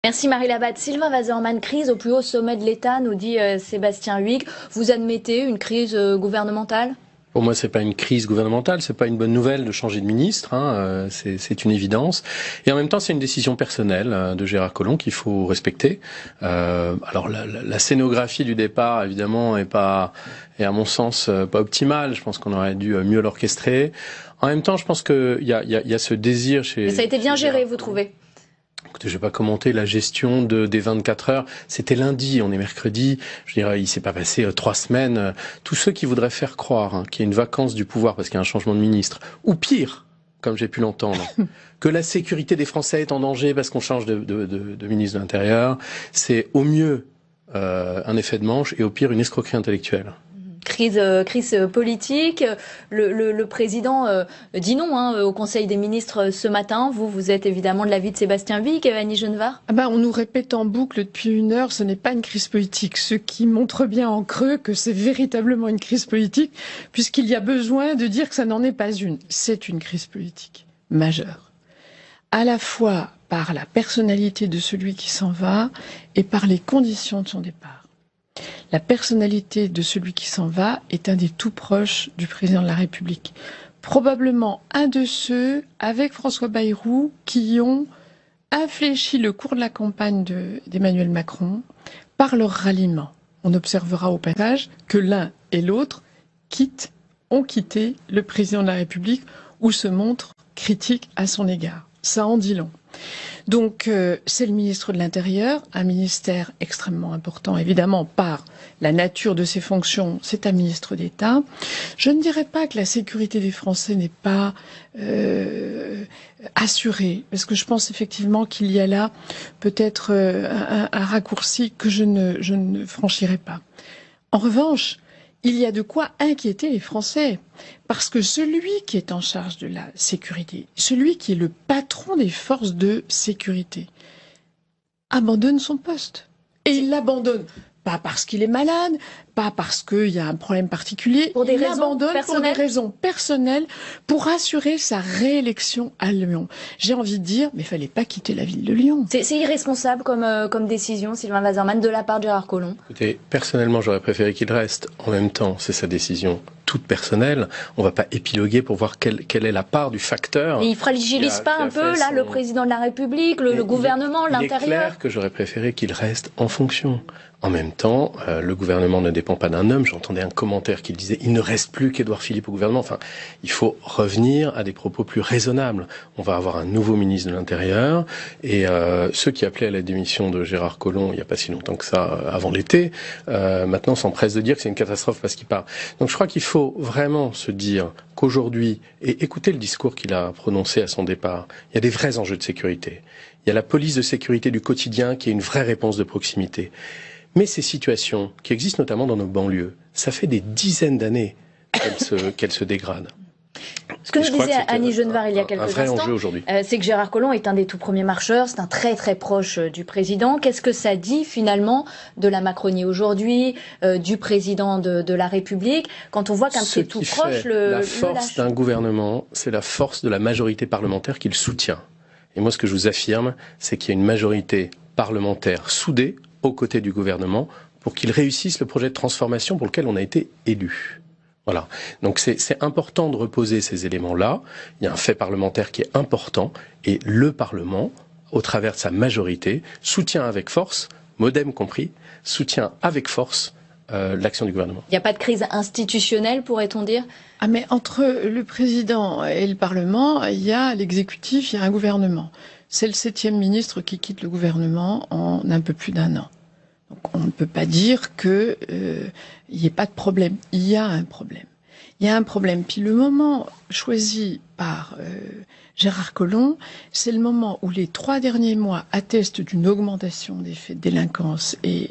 Merci Marie Labatte. Sylvain Waserman, crise au plus haut sommet de l'État, nous dit Sébastien Huyghe. Vous admettez une crise gouvernementale ? Pour moi, c'est pas une crise gouvernementale, c'est pas une bonne nouvelle de changer de ministre, c'est une évidence. Et en même temps, c'est une décision personnelle de Gérard Collomb qu'il faut respecter. Alors la scénographie du départ, évidemment, est à mon sens pas optimale. Je pense qu'on aurait dû mieux l'orchestrer. En même temps, je pense qu'il y a ce désir chez. Mais ça a été bien géré, vous trouvez ? Écoutez, je vais pas commenter la gestion des 24 heures. C'était lundi, on est mercredi. Je dirais, il s'est pas passé 3 semaines. Tous ceux qui voudraient faire croire qu'il y a une vacance du pouvoir parce qu'il y a un changement de ministre, ou pire, comme j'ai pu l'entendre, que la sécurité des Français est en danger parce qu'on change de ministre de l'Intérieur, c'est au mieux un effet de manche et au pire une escroquerie intellectuelle. Crise politique. Le président dit non au Conseil des ministres ce matin. Vous êtes évidemment de l'avis de Sébastien Huyghe, Annie Genevard. On nous répète en boucle depuis 1 heure, ce n'est pas une crise politique. Ce qui montre bien en creux que c'est véritablement une crise politique, puisqu'il y a besoin de dire que ça n'en est pas une. C'est une crise politique majeure. À la fois par la personnalité de celui qui s'en va et par les conditions de son départ. La personnalité de celui qui s'en va est un des tout proches du président de la République. Probablement un de ceux, avec François Bayrou, qui ont infléchi le cours de la campagne d'Emmanuel Macron par leur ralliement. On observera au passage que l'un et l'autre ont quitté le président de la République ou se montrent critiques à son égard. Ça en dit long. Donc c'est le ministre de l'Intérieur, un ministère extrêmement important, évidemment, par la nature de ses fonctions, c'est un ministre d'État. Je ne dirais pas que la sécurité des Français n'est pas assurée, parce que je pense effectivement qu'il y a là peut-être un raccourci que je ne franchirai pas. En revanche, il y a de quoi inquiéter les Français, parce que celui qui est en charge de la sécurité, celui qui est le patron des forces de sécurité, abandonne son poste. Et il l'abandonne pas parce qu'il est malade, pas parce qu'il y a un problème particulier, pour des raisons personnelles, pour assurer sa réélection à Lyon. J'ai envie de dire, mais il fallait pas quitter la ville de Lyon. C'est irresponsable comme décision, Sylvain Waserman, de la part de Gérard Collomb. Écoutez, personnellement, j'aurais préféré qu'il reste. En même temps, c'est sa décision toute personnelle. On va pas épiloguer pour voir quelle est la part du facteur. Et il fragilise pas un peu, là, le président de la République, le gouvernement, l'Intérieur? Il est clair que j'aurais préféré qu'il reste en fonction. En même temps, le gouvernement ne dépend pas d'un homme. J'entendais un commentaire qui disait « il ne reste plus qu'Édouard Philippe au gouvernement ». Enfin, il faut revenir à des propos plus raisonnables. On va avoir un nouveau ministre de l'Intérieur et ceux qui appelaient à la démission de Gérard Collomb il n'y a pas si longtemps que ça, avant l'été, maintenant s'empressent de dire que c'est une catastrophe parce qu'il part. Donc je crois qu'il faut vraiment se dire qu'aujourd'hui, et écoutez le discours qu'il a prononcé à son départ, il y a des vrais enjeux de sécurité. Il y a la police de sécurité du quotidien qui est une vraie réponse de proximité. Mais ces situations, qui existent notamment dans nos banlieues, ça fait des dizaines d'années qu'elles se dégradent. Ce que nous disait Annie Genevard il y a quelques instants, c'est que Gérard Collomb est un des tout premiers marcheurs, c'est un très très proche du président. Qu'est-ce que ça dit finalement de la Macronie aujourd'hui, du président de la République, quand on voit qu'un de ses tout proches la force d'un gouvernement, c'est la force de la majorité parlementaire qui le soutient. Et moi, ce que je vous affirme, c'est qu'il y a une majorité parlementaire soudée aux côtés du gouvernement pour qu'il réussisse le projet de transformation pour lequel on a été élu. Voilà. Donc c'est important de reposer ces éléments-là. Il y a un fait parlementaire qui est important et le Parlement, au travers de sa majorité, soutient avec force, MoDem compris, soutient avec force l'action du gouvernement. Il n'y a pas de crise institutionnelle, pourrait-on dire ? Mais entre le président et le Parlement, il y a l'exécutif, il y a un gouvernement. C'est le 7e ministre qui quitte le gouvernement en un peu plus d'1 an. Donc on ne peut pas dire qu'il n'y ait pas de problème. Il y a un problème. Il y a un problème. Puis le moment choisi par Gérard Collomb, c'est le moment où les 3 derniers mois attestent d'une augmentation des faits de délinquance et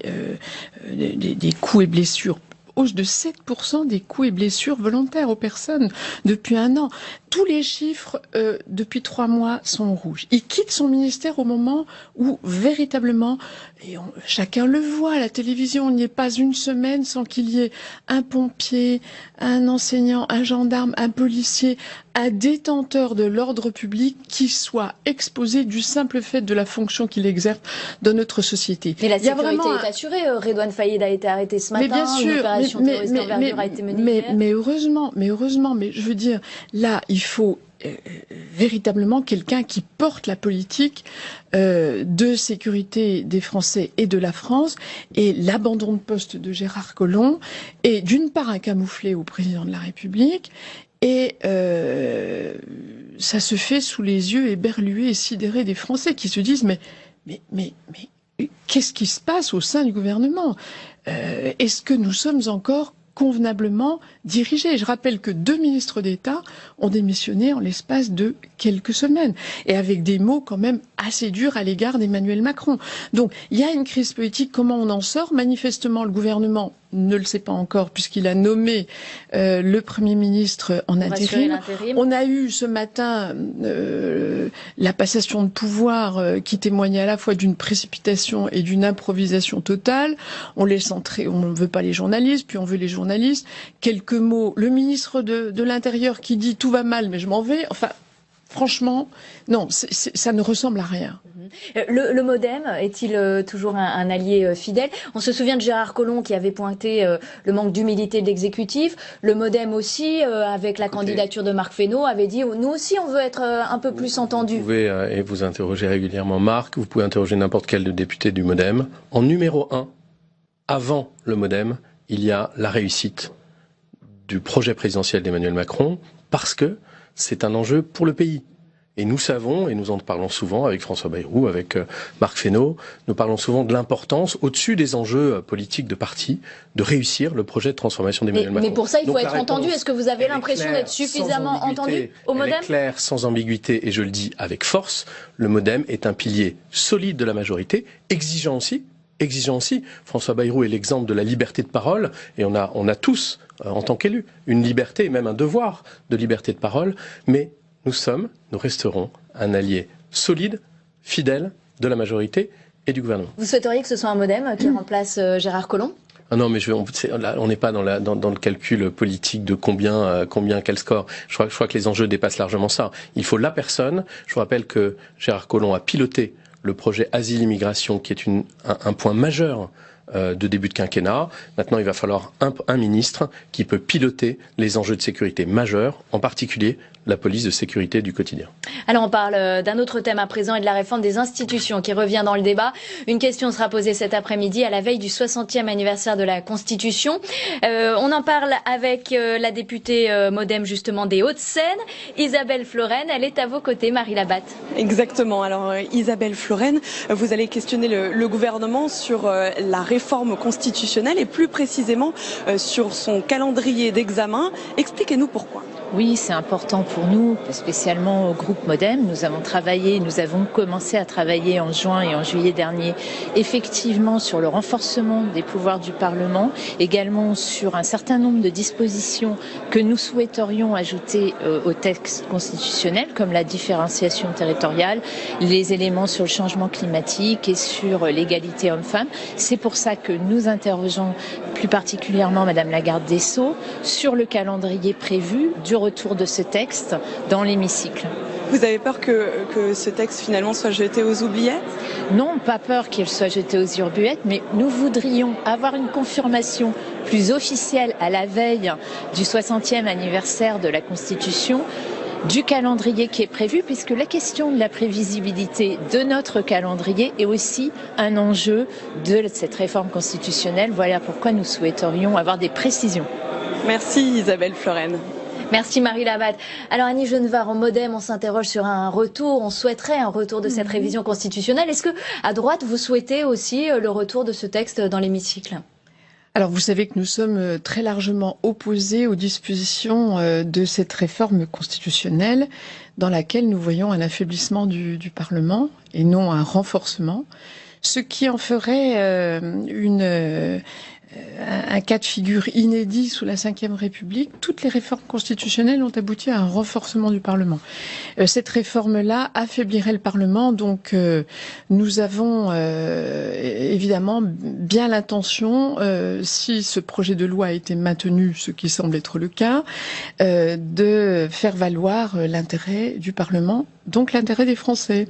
des coups et blessures hausse de 7% des coups et blessures volontaires aux personnes depuis 1 an. Tous les chiffres depuis 3 mois sont rouges. Il quitte son ministère au moment où véritablement, et chacun le voit à la télévision, il n'y a pas une semaine sans qu'il y ait un pompier, un enseignant, un gendarme, un policier, un détenteur de l'ordre public qui soit exposé du simple fait de la fonction qu'il exerce dans notre société. Mais la sécurité est assurée. Redouane Faïd a été arrêté ce matin. Mais bien sûr, une opération terroriste d'envergure a été menée hier. Mais heureusement, mais je veux dire, là, il faut véritablement quelqu'un qui porte la politique de sécurité des Français et de la France, et l'abandon de poste de Gérard Collomb est d'une part un camouflet au président de la République, et ça se fait sous les yeux éberlués et sidérés des Français qui se disent mais qu'est-ce qui se passe au sein du gouvernement? Est-ce que nous sommes encore convenablement dirigés? Je rappelle que 2 ministres d'État ont démissionné en l'espace de quelques semaines, et avec des mots quand même assez durs à l'égard d'Emmanuel Macron. Donc il y a une crise politique, comment on en sort? Manifestement, le gouvernement ne le sait pas encore, puisqu'il a nommé le Premier ministre en intérim. On a eu ce matin la passation de pouvoir qui témoignait à la fois d'une précipitation et d'une improvisation totale. On laisse entrer, on ne veut pas les journalistes, puis on veut les journalistes. Quelques mots, le ministre de l'Intérieur qui dit tout va mal, mais je m'en vais. Enfin, franchement, non, ça ne ressemble à rien. Le MoDem est-il toujours un allié fidèle? On se souvient de Gérard Collomb qui avait pointé le manque d'humilité de l'exécutif. Le MoDem aussi, avec la candidature de Marc Fesneau, avait dit nous aussi on veut être un peu plus entendus. Vous pouvez, et vous interrogez régulièrement Marc, vous pouvez interroger n'importe quel député du MoDem. En numéro 1, avant le MoDem, il y a la réussite du projet présidentiel d'Emmanuel Macron, parce que c'est un enjeu pour le pays. Et nous savons, et nous en parlons souvent avec François Bayrou, avec Marc Fesneau, nous parlons souvent de l'importance, au-dessus des enjeux politiques de parti, de réussir le projet de transformation d'Emmanuel Macron. Mais pour ça, il faut être entendu. Est-ce que vous avez l'impression d'être suffisamment entendu au MoDem? Elle est claire, sans ambiguïté, et je le dis avec force, le MoDem est un pilier solide de la majorité, exigeant aussi. François Bayrou est l'exemple de la liberté de parole, et on a tous, en tant qu'élus, une liberté et même un devoir de liberté de parole, mais nous resterons un allié solide, fidèle de la majorité et du gouvernement. Vous souhaiteriez que ce soit un MoDem qui remplace Gérard Collomb? Ah non, mais on n'est pas dans le calcul politique de combien, quel score. Je crois que les enjeux dépassent largement ça. Il faut la personne. Je vous rappelle que Gérard Collomb a piloté le projet Asile-Immigration, qui est un point majeur de début de quinquennat. Maintenant, il va falloir un ministre qui peut piloter les enjeux de sécurité majeurs, en particulier la police de sécurité du quotidien. Alors on parle d'un autre thème à présent et de la réforme des institutions qui revient dans le débat. Une question sera posée cet après-midi à la veille du 60e anniversaire de la Constitution. On en parle avec la députée MoDem justement des Hauts-de-Seine, Isabelle Florennes. Elle est à vos côtés, Marie Labatte. Exactement. Alors Isabelle Florennes, vous allez questionner le gouvernement sur la réforme constitutionnelle et plus précisément sur son calendrier d'examen. Expliquez-nous pourquoi. Oui, c'est important pour nous, spécialement au groupe MoDem. Nous avons commencé à travailler en juin et en juillet dernier, effectivement sur le renforcement des pouvoirs du Parlement, également sur un certain nombre de dispositions que nous souhaiterions ajouter au texte constitutionnel, comme la différenciation territoriale, les éléments sur le changement climatique et sur l'égalité homme-femme. C'est pour ça que nous interrogeons plus particulièrement Madame la garde des Sceaux sur le calendrier prévu du retour de ce texte dans l'hémicycle. Vous avez peur que ce texte finalement soit jeté aux oubliettes? Non, pas peur qu'il soit jeté aux oubliettes, mais nous voudrions avoir une confirmation plus officielle à la veille du 60e anniversaire de la Constitution du calendrier qui est prévu, puisque la question de la prévisibilité de notre calendrier est aussi un enjeu de cette réforme constitutionnelle. Voilà pourquoi nous souhaiterions avoir des précisions. Merci Isabelle Florennes. Merci Marie Labatte. Alors Annie Genevard, au MoDem, on s'interroge sur un retour, on souhaiterait un retour de cette révision constitutionnelle. Est-ce que à droite, vous souhaitez aussi le retour de ce texte dans l'hémicycle? Alors vous savez que nous sommes très largement opposés aux dispositions de cette réforme constitutionnelle dans laquelle nous voyons un affaiblissement du Parlement et non un renforcement, ce qui en ferait un cas de figure inédit sous la Ve République. Toutes les réformes constitutionnelles ont abouti à un renforcement du Parlement. Cette réforme-là affaiblirait le Parlement, donc nous avons évidemment bien l'intention, si ce projet de loi a été maintenu, ce qui semble être le cas, de faire valoir l'intérêt du Parlement, donc l'intérêt des Français.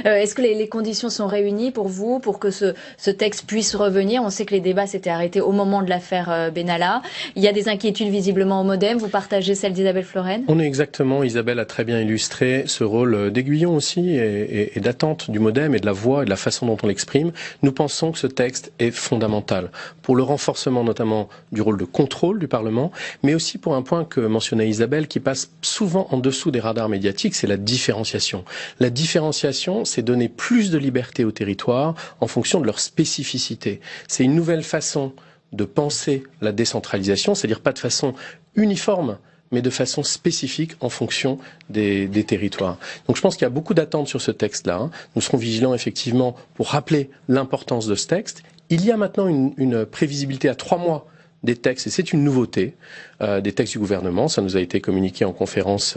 Est-ce que les conditions sont réunies pour vous, pour que ce texte puisse revenir? On sait que les débats s'étaient arrêtés au moment de l'affaire Benalla. Il y a des inquiétudes visiblement au MoDem. Vous partagez celle d'Isabelle Florennes? On est exactement, Isabelle a très bien illustré ce rôle d'aiguillon aussi et d'attente du MoDem et de la voix et de la façon dont on l'exprime. Nous pensons que ce texte est fondamental pour le renforcement notamment du rôle de contrôle du Parlement, mais aussi pour un point que mentionnait Isabelle qui passe souvent en dessous des radars médiatiques, c'est la différenciation. La différenciation, c'est donner plus de liberté aux territoires en fonction de leur spécificité. C'est une nouvelle façon de penser la décentralisation, c'est-à-dire pas de façon uniforme, mais de façon spécifique en fonction des territoires. Donc je pense qu'il y a beaucoup d'attentes sur ce texte-là. Nous serons vigilants effectivement pour rappeler l'importance de ce texte. Il y a maintenant une prévisibilité à 3 mois des textes, et c'est une nouveauté, des textes du gouvernement. Ça nous a été communiqué en conférence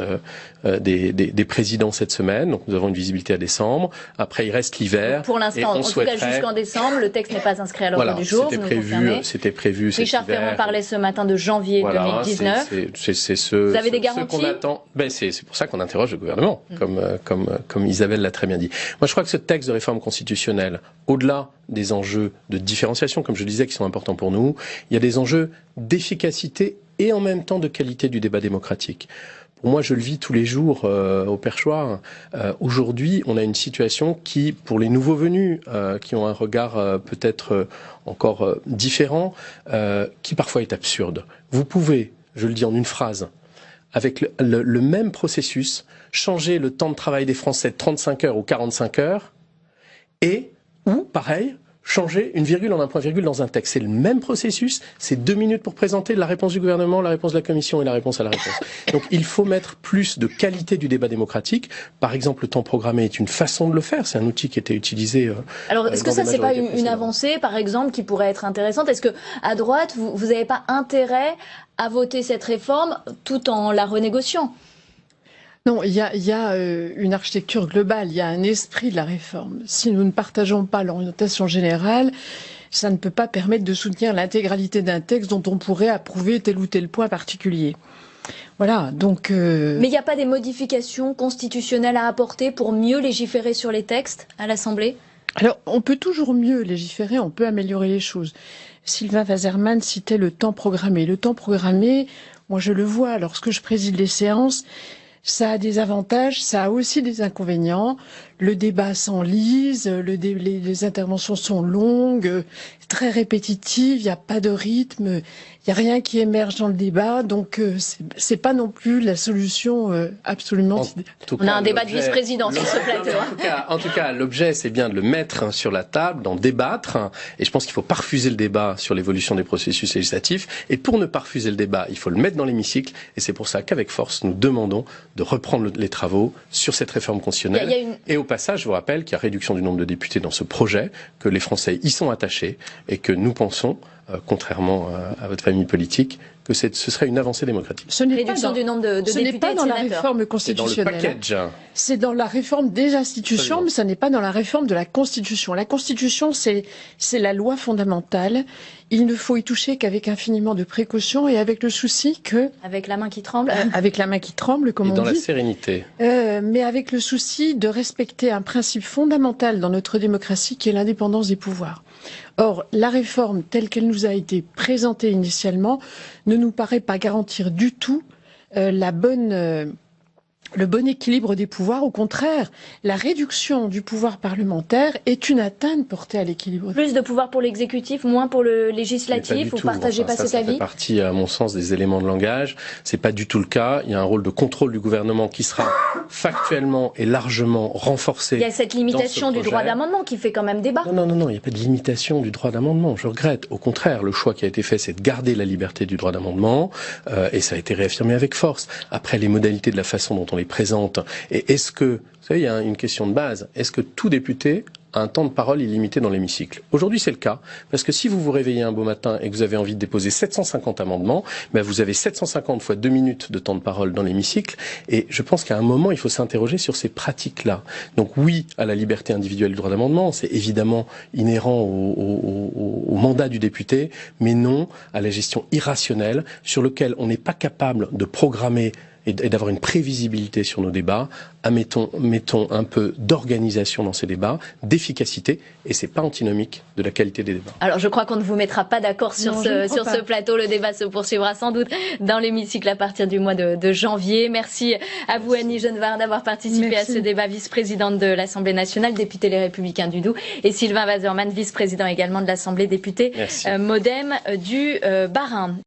des présidents cette semaine. Donc nous avons une visibilité à décembre. Après, il reste l'hiver. Pour l'instant, en tout cas jusqu'en décembre, le texte n'est pas inscrit à l'ordre du jour. C'était prévu. Richard Ferrand parlait ce matin de janvier 2019. Vous avez des garanties? Ce qu'on attend. C'est pour ça qu'on interroge le gouvernement, comme Isabelle l'a très bien dit. Moi, je crois que ce texte de réforme constitutionnelle, au-delà des enjeux de différenciation, comme je le disais, qui sont importants pour nous, il y a des enjeux d'efficacité et en même temps de qualité du débat démocratique. Pour moi, je le vis tous les jours au perchoir. Aujourd'hui, on a une situation qui, pour les nouveaux venus, qui ont un regard peut-être encore différent, qui parfois est absurde. Vous pouvez, je le dis en une phrase, avec le même processus, changer le temps de travail des Français de 35 heures ou 45 heures, ou, pareil, changer une virgule en un point-virgule dans un texte. C'est le même processus, c'est 2 minutes pour présenter la réponse du gouvernement, la réponse de la commission et la réponse à la réponse. Donc il faut mettre plus de qualité du débat démocratique. Par exemple, le temps programmé est une façon de le faire, c'est un outil qui était utilisé. Alors est-ce que ça, c'est pas une avancée, par exemple, qui pourrait être intéressante? Est-ce que à droite, vous n'avez pas intérêt à voter cette réforme tout en la renégociant? Non, il y a une architecture globale, il y a un esprit de la réforme. Si nous ne partageons pas l'orientation générale, ça ne peut pas permettre de soutenir l'intégralité d'un texte dont on pourrait approuver tel ou tel point particulier. Voilà, donc... Mais il n'y a pas des modifications constitutionnelles à apporter pour mieux légiférer sur les textes à l'Assemblée? Alors, on peut toujours mieux légiférer, on peut améliorer les choses. Sylvain Waserman citait le temps programmé. Le temps programmé, moi je le vois lorsque je préside les séances, ça a des avantages, ça a aussi des inconvénients. Le débat s'enlise, les interventions sont longues, très répétitives, il n'y a pas de rythme, il n'y a rien qui émerge dans le débat, donc c'est pas non plus la solution absolument. On a un débat de vice-président sur ce plateau. En tout cas, l'objet, c'est bien de le mettre sur la table, d'en débattre, et je pense qu'il ne faut pas refuser le débat sur l'évolution des processus législatifs, et pour ne pas refuser le débat, il faut le mettre dans l'hémicycle, et c'est pour ça qu'avec force, nous demandons de reprendre les travaux sur cette réforme constitutionnelle. Et au passage, je vous rappelle qu'il y a réduction du nombre de députés dans ce projet, que les Français y sont attachés et que nous pensons, contrairement à votre famille politique, que ce serait une avancée démocratique. Ce n'est pas dans la réforme constitutionnelle. C'est dans le package. C'est dans la réforme des institutions, mais ça n'est pas dans la réforme de la Constitution. La Constitution, c'est la loi fondamentale. Il ne faut y toucher qu'avec infiniment de précautions et avec le souci que... Avec la main qui tremble. Avec la main qui tremble, comme on dit. Et dans la sérénité. Mais avec le souci de respecter un principe fondamental dans notre démocratie qui est l'indépendance des pouvoirs. Or, la réforme telle qu'elle nous a été présentée initialement ne nous paraît pas garantir du tout le bon équilibre des pouvoirs. Au contraire, la réduction du pouvoir parlementaire est une atteinte portée à l'équilibre. Plus de pouvoir pour l'exécutif, moins pour le législatif. Vous partagez pas cet avis? Ça fait partie, à mon sens, des éléments de langage. C'est pas du tout le cas. Il y a un rôle de contrôle du gouvernement qui sera factuellement et largement renforcé. Il y a cette limitation du droit d'amendement qui fait quand même débat. Non, il n'y a pas de limitation du droit d'amendement. Je regrette. Au contraire, le choix qui a été fait, c'est de garder la liberté du droit d'amendement, et ça a été réaffirmé avec force. Après, les modalités de la façon dont on les présente, et est-ce que, vous savez, il y a une question de base, est-ce que tout député un temps de parole illimité dans l'hémicycle. Aujourd'hui, c'est le cas, parce que si vous vous réveillez un beau matin et que vous avez envie de déposer 750 amendements, ben vous avez 750 fois 2 minutes de temps de parole dans l'hémicycle, et je pense qu'à un moment, il faut s'interroger sur ces pratiques-là. Donc oui, à la liberté individuelle du droit d'amendement, c'est évidemment inhérent au mandat du député, mais non à la gestion irrationnelle sur lequel on n'est pas capable de programmer et d'avoir une prévisibilité sur nos débats. Mettons un peu d'organisation dans ces débats, d'efficacité, et c'est pas antinomique de la qualité des débats. Alors je crois qu'on ne vous mettra pas d'accord sur ce plateau. Le débat se poursuivra sans doute dans l'hémicycle à partir du mois de janvier. Merci à vous Annie Genevard d'avoir participé à ce débat, vice-présidente de l'Assemblée nationale, députée Les Républicains du Doubs, et Sylvain Waserman, vice-président également de l'Assemblée, député MoDem du Bas-Rhin.